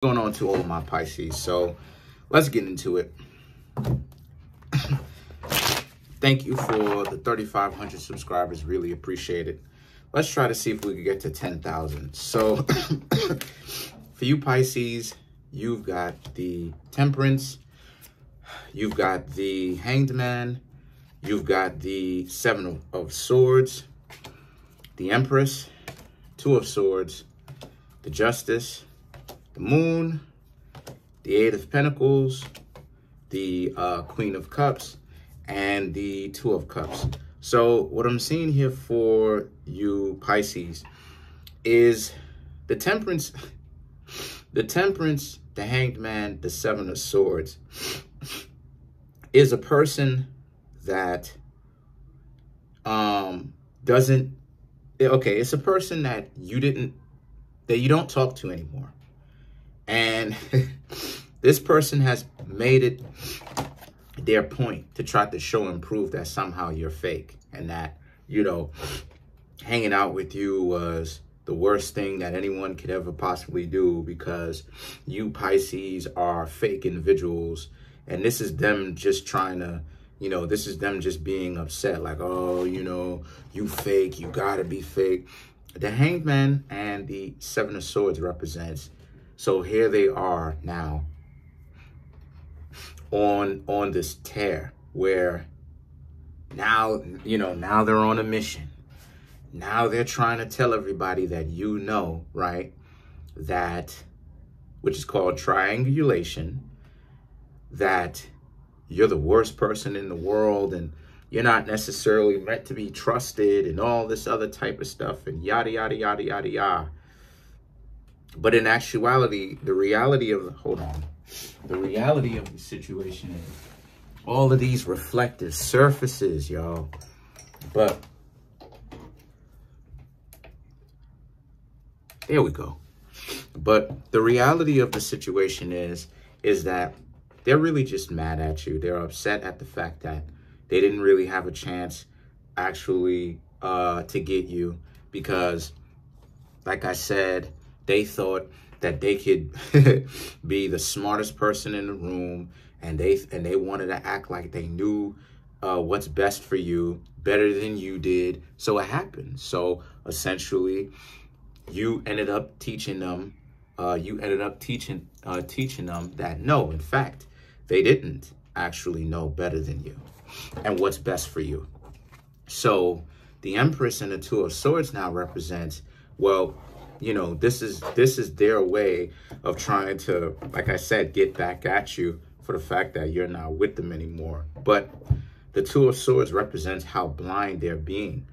Going on to all my Pisces, so let's get into it. Thank you for the 3,500 subscribers, really appreciate it. Let's try to see if we can get to 10,000. So for you Pisces, you've got the Temperance, you've got the Hanged Man, you've got the Seven of Swords, the Empress, Two of Swords, the Justice, the Moon, the Eight of Pentacles, the Queen of Cups, and the Two of Cups. So what I'm seeing here for you Pisces is the Temperance, the Hanged Man, the Seven of Swords is a person that doesn't, okay, it's a person that you don't talk to anymore. And this person has made it their point to try to show and prove that somehow you're fake and that, you know, hanging out with you was the worst thing that anyone could ever possibly do because you Pisces are fake individuals. And this is them just trying to, you know, this is them just being upset like, oh, you know, you fake, you gotta be fake. The Hanged Man and the Seven of Swords represents, so here they are now on this tear where now, you know, now they're on a mission. Now they're trying to tell everybody that, you know, right, that, which is called triangulation, that you're the worst person in the world and you're not necessarily meant to be trusted and all this other type of stuff and yada, yada, yada, yada, yada. But in actuality, the reality of the situation is all of these reflective surfaces, y'all. But there we go. But the reality of the situation is that they're really just mad at you. They're upset at the fact that they didn't really have a chance actually to get you because, like I said, they thought that they could be the smartest person in the room, and they wanted to act like they knew what's best for you better than you did. So it happened. So essentially, you ended up teaching them. Teaching them that no, in fact, they didn't actually know better than you and what's best for you. So the Empress and the Two of Swords now represents, well, you know, this is their way of trying to, like I said, get back at you for the fact that you're not with them anymore. But the Two of Swords represents how blind they're being,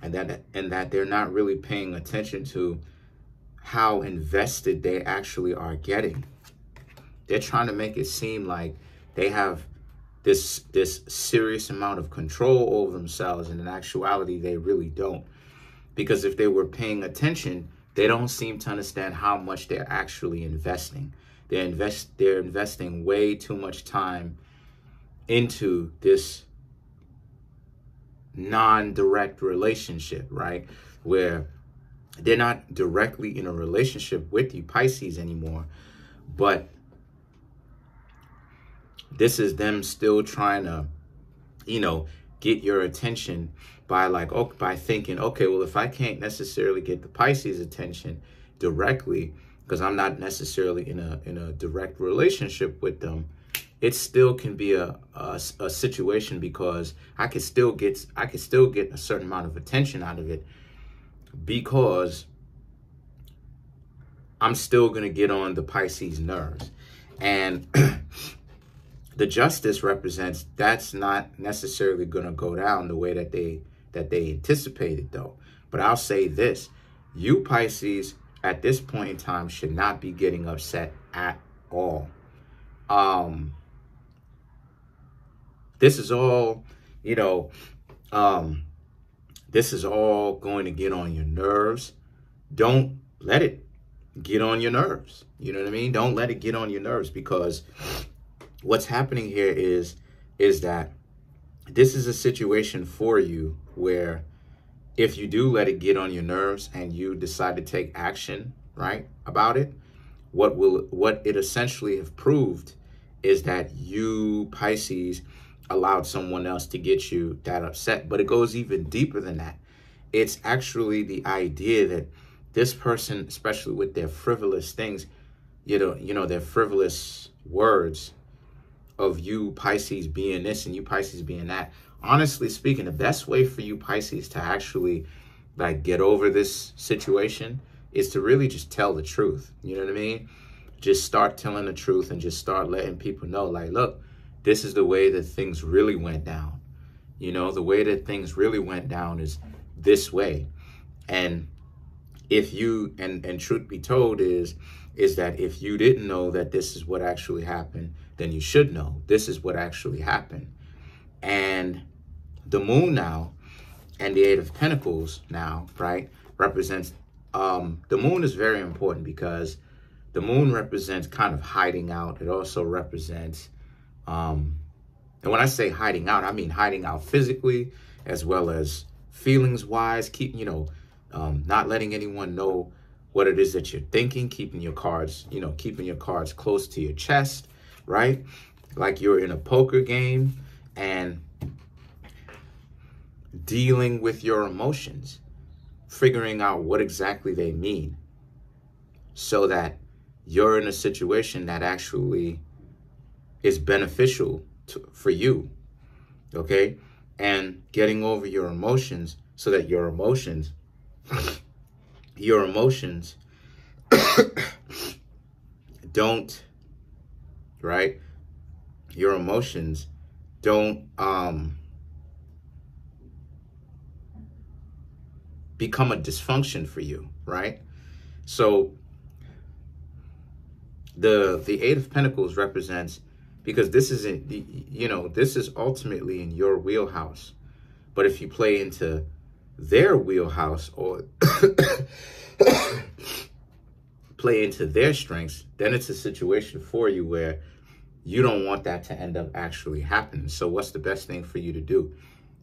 and that they're not really paying attention to how invested they actually are getting. They're trying to make it seem like they have this serious amount of control over themselves, and in actuality, they really don't. Because if they were paying attention, they don't seem to understand how much they're actually investing. They're investing way too much time into this non-direct relationship, right? Where they're not directly in a relationship with you, Pisces, anymore. But this is them still trying to, you know, get your attention by by thinking, okay, well, if I can't necessarily get the Pisces attention directly, because I'm not necessarily in a direct relationship with them, it still can be a situation because I could still get a certain amount of attention out of it because I'm still going to get on the Pisces nerves. And the Justice represents that's not necessarily going to go down the way that they anticipated, though. But I'll say this, you Pisces at this point in time should not be getting upset at all. This is all, you know, this is all going to get on your nerves. Don't let it get on your nerves. You know what I mean? Don't let it get on your nerves, because what's happening here is that this is a situation for you where if you do let it get on your nerves and you decide to take action, right, about it, what it essentially have proved is that you, Pisces, allowed someone else to get you that upset. But it goes even deeper than that. It's actually the idea that this person, especially with their frivolous things, their frivolous words of you, Pisces, being this and you, Pisces, being that. Honestly speaking, the best way for you, Pisces, to actually like get over this situation is to really just tell the truth. You know what I mean? Just start telling the truth and just start letting people know, like, look, this is the way that things really went down. The way that things really went down is this way. And if you, and truth be told is that if you didn't know that this is what actually happened, then you should know this is what actually happened. And the moon now and the Eight of Pentacles now, right, represents, the moon is very important because the moon represents kind of hiding out. It also represents, and when I say hiding out, I mean hiding out physically as well as feelings wise, not letting anyone know what it is that you're thinking, keeping your cards close to your chest, right? Like you're in a poker game, and dealing with your emotions, figuring out what exactly they mean so that you're in a situation that actually is beneficial for you, okay? And getting over your emotions so that your emotions don't, right? Your emotions don't become a dysfunction for you, right? So the Eight of Pentacles represents, because this isn't, this is ultimately in your wheelhouse. But if you play into their wheelhouse or play into their strengths, then it's a situation for you where you don't want that to end up actually happening. So what's the best thing for you to do?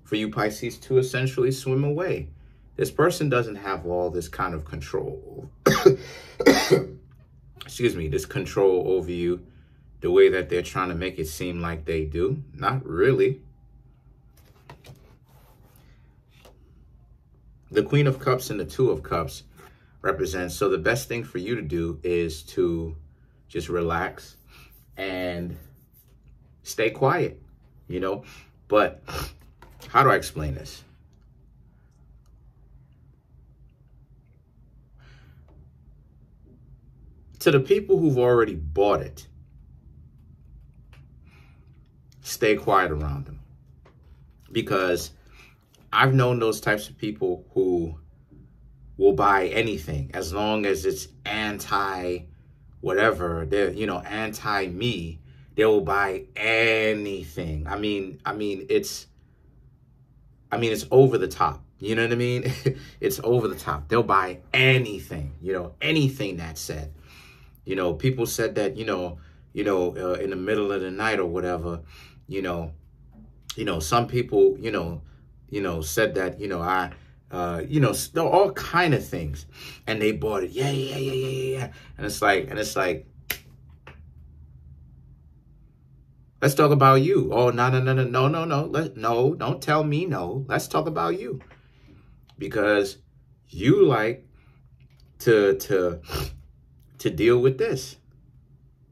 For you, Pisces, to essentially swim away. This person doesn't have all this kind of control. Excuse me, this control over you the way that they're trying to make it seem like they do. Not really. The Queen of Cups and the Two of Cups represents, so the best thing for you to do is to just relax and stay quiet, But how do I explain this? To the people who've already bought it, stay quiet around them. Because I've known those types of people who will buy anything as long as it's anti-whatever, they're, anti-me. They will buy anything. I mean, it's over the top. You know what I mean? It's over the top. They'll buy anything, anything that's said. People said that, in the middle of the night or whatever, some people, said that, all kind of things, and they bought it. Yeah. And it's like, let's talk about you. Oh, no. Don't tell me no. Let's talk about you, because you like to deal with this,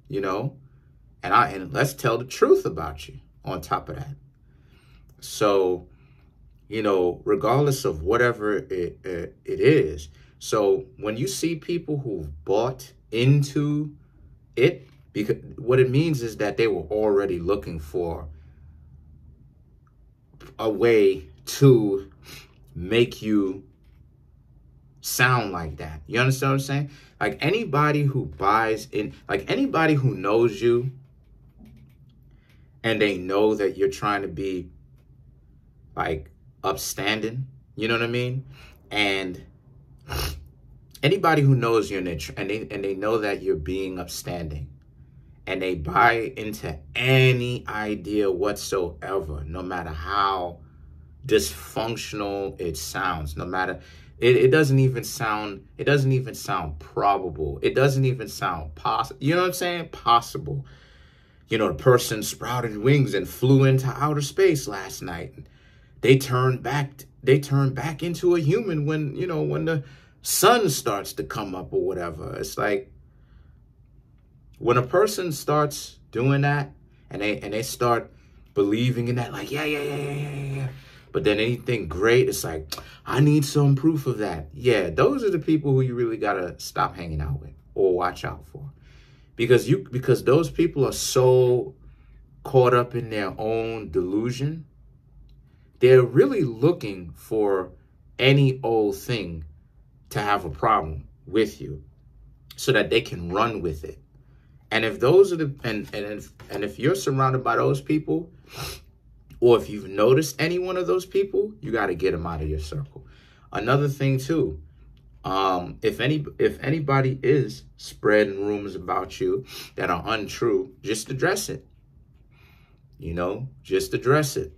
and let's tell the truth about you on top of that. So, regardless of whatever it is. So when you see people who've bought into it, because what it means is that they were already looking for a way to make you sound like that. You understand what I'm saying? Like anybody who buys in, like anybody who knows you and they know that you're trying to be like upstanding, you know what I mean? And anybody who knows you and they know that you're being upstanding, and they buy into any idea whatsoever, no matter how dysfunctional it sounds, no matter, It doesn't even sound probable. It doesn't even sound possible. You know what I'm saying? Possible. You know, the person sprouted wings and flew into outer space last night. They turned back into a human when, you know, when the sun starts to come up or whatever. It's like when a person starts doing that and they start believing in that, like, yeah. But then anything great, it's like, I need some proof of that. Yeah, those are the people who you really gotta stop hanging out with or watch out for. Because those people are so caught up in their own delusion. They're really looking for any old thing to have a problem with you so that they can run with it. And if those are if you're surrounded by those people, or if you've noticed any one of those people, you got to get them out of your circle. Another thing too, if anybody is spreading rumors about you that are untrue, just address it. You know, just address it.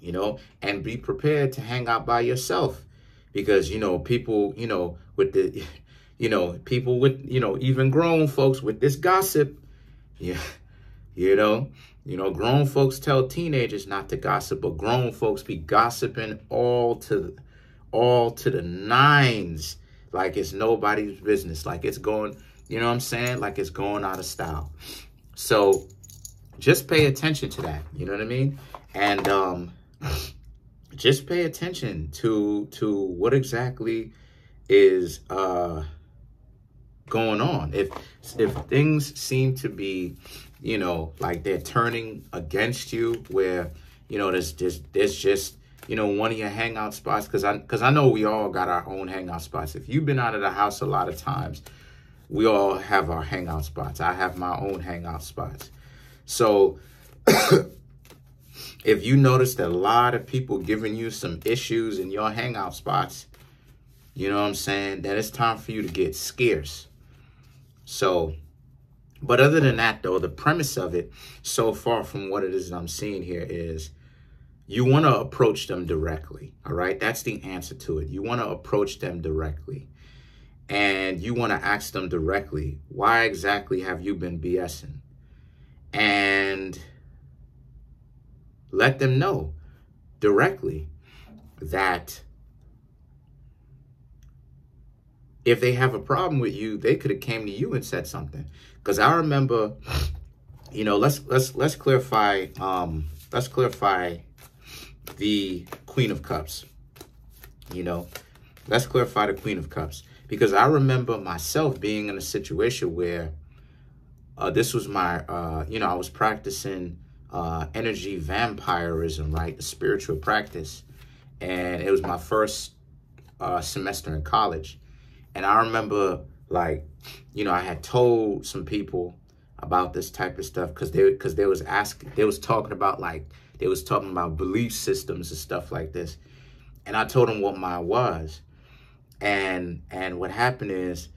You know, and be prepared to hang out by yourself, because, you know, people, you know, with the, you know, people with, you know, even grown folks with this gossip. Yeah, you know, grown folks tell teenagers not to gossip, but grown folks be gossiping all to the nines, like it's nobody's business, like it's going, you know what I'm saying, like it's going out of style. So just pay attention to that, you know what I mean? And just pay attention to what exactly is going on. If things seem to be, you know, like they're turning against you, where, you know, there's just, you know, one of your hangout spots, because I know we all got our own hangout spots. If you've been out of the house a lot of times, we all have our hangout spots. I have my own hangout spots. So if you notice that a lot of people giving you some issues in your hangout spots, you know what I'm saying, then it's time for you to get scarce. So, but other than that, though, the premise of it, so far from what it is I'm seeing here, is you want to approach them directly. All right. That's the answer to it. You want to approach them directly, and you want to ask them directly, why exactly have you been BSing? And let them know directly that if they have a problem with you, they could have came to you and said something. Because I remember, you know, let's clarify the Queen of Cups. You know, let's clarify the Queen of Cups, because I remember myself being in a situation where this was my, you know, I was practicing energy vampirism, right? The spiritual practice. And it was my first semester in college. And I remember, like, you know, I had told some people about this type of stuff because they was talking about belief systems and stuff like this. And I told them what mine was. And what happened is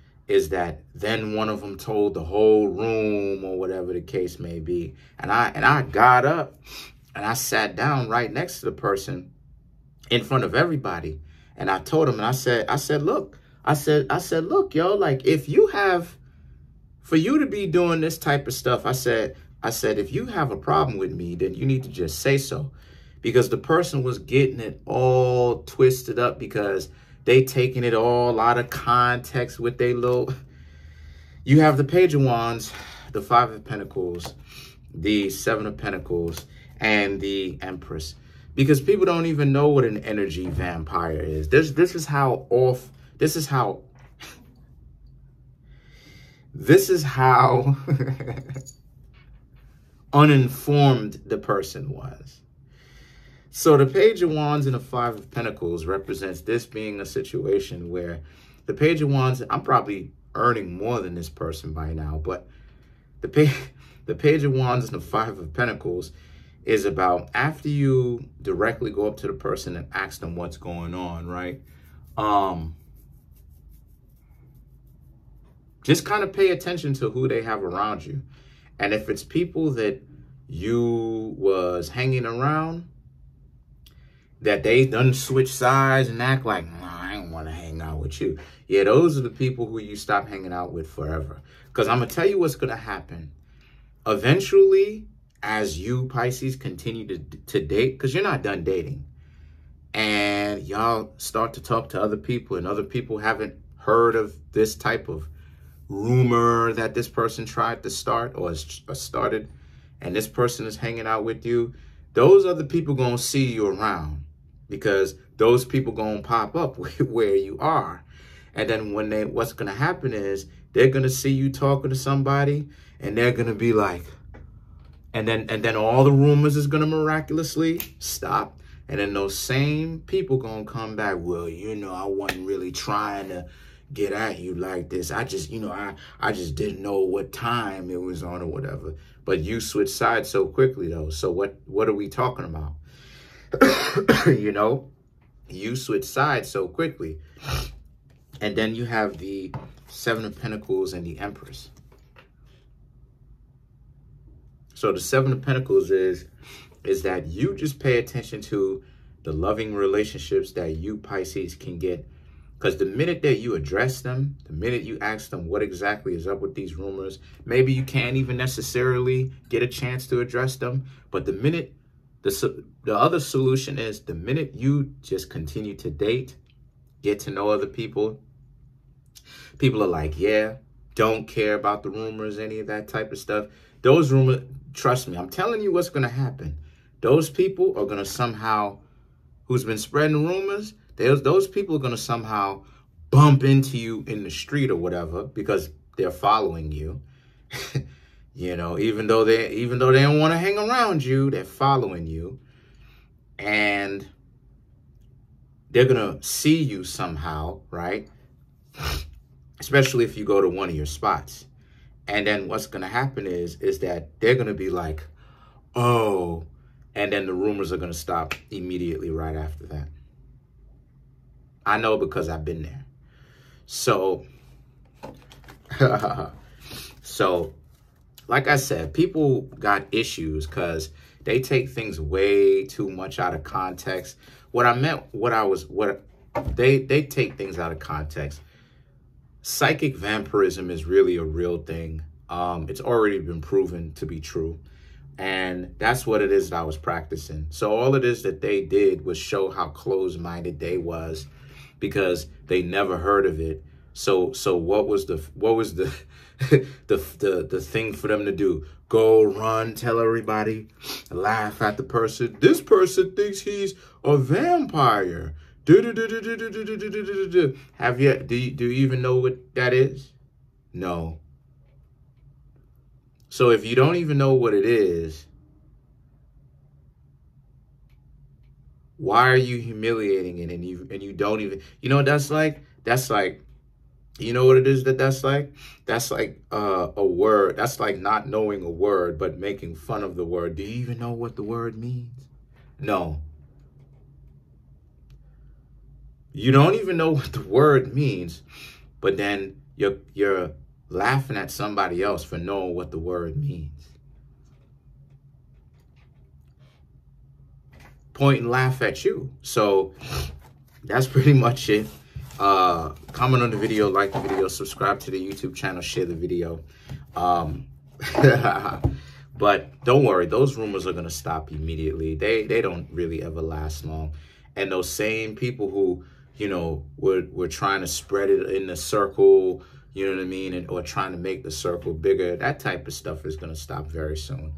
that then one of them told the whole room, or whatever the case may be. And I got up and I sat down right next to the person in front of everybody. And I told him, and I said, look, yo, like, if you have, for you to be doing this type of stuff, I said, if you have a problem with me, then you need to just say so. Because the person was getting it all twisted up, because they taking it all out of context with their little, you have the Page of Wands, the Five of Pentacles, the Seven of Pentacles, and the Empress. Because people don't even know what an energy vampire is. This is how uninformed the person was. So the Page of Wands and the Five of Pentacles represents this being a situation where the Page of Wands, I'm probably earning more than this person by now, but the Page of Wands and the Five of Pentacles is about, after you directly go up to the person and ask them what's going on, right? Just kind of pay attention to who they have around you. And if it's people that you was hanging around, that they done switch sides and act like, I ain't want to hang out with you. Yeah, those are the people who you stop hanging out with forever. Because I'm going to tell you what's going to happen. Eventually, as you, Pisces, continue to date, because you're not done dating, and y'all start to talk to other people, and other people haven't heard of this type of rumor that this person tried to start or started, and this person is hanging out with you, those other people going to see you around, because those people going to pop up where you are. And then what's going to happen is they're going to see you talking to somebody, and they're going to be like, and then all the rumors is going to miraculously stop. And then those same people going to come back. Well, you know, I wasn't really trying to get at you like this. I just, you know, I just didn't know what time it was on or whatever. But you switch sides so quickly, though. So what are we talking about? You know, you switch sides so quickly. And then you have the Seven of Pentacles and the Empress. So the Seven of Pentacles is that you just pay attention to the loving relationships that you, Pisces, can get. Because the minute that you address them, the minute you ask them what exactly is up with these rumors, maybe you can't even necessarily get a chance to address them. But the minute, the other solution is the minute you just continue to date, get to know other people, people are like, yeah, don't care about the rumors, any of that type of stuff. Those rumors, trust me, I'm telling you what's going to happen. Those people are going to somehow, who's been spreading rumors, those people are going to somehow bump into you in the street or whatever, because they're following you. You know, even though they don't want to hang around you, they're following you. And they're going to see you somehow, right? Especially if you go to one of your spots. And then what's going to happen is that they're going to be like, oh, and then the rumors are going to stop immediately right after that. I know, because I've been there. So, like I said, people got issues because they take things way too much out of context. They take things out of context. Psychic vampirism is really a real thing. It's already been proven to be true. And that's what it is that I was practicing. So all it is that they did was show how closed-minded they was, because they never heard of it. So what was the the thing for them to do? Go run, tell everybody, laugh at the person. This person thinks he's a vampire. Have you? Do you even know what that is? No. So if you don't even know what it is, why are you humiliating it? And you don't even, you know what that's like? That's like, you know what it is that's like? That's like a word. That's like not knowing a word, but making fun of the word. Do you even know what the word means? No. You don't even know what the word means, but then you're laughing at somebody else for knowing what the word means. Point and laugh at you. So that's pretty much it. Comment on the video, like the video, subscribe to the YouTube channel, share the video. But don't worry, those rumors are going to stop immediately. They don't really ever last long. And those same people who, you know, were trying to spread it in the circle, you know what I mean, or trying to make the circle bigger, that type of stuff is going to stop very soon.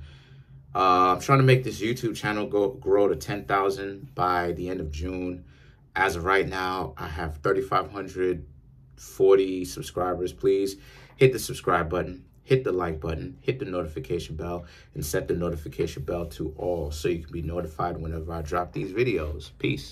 I'm trying to make this YouTube channel grow to 10,000 by the end of June. As of right now, I have 3,540 subscribers. Please hit the subscribe button, hit the like button, hit the notification bell, and set the notification bell to all so you can be notified whenever I drop these videos. Peace.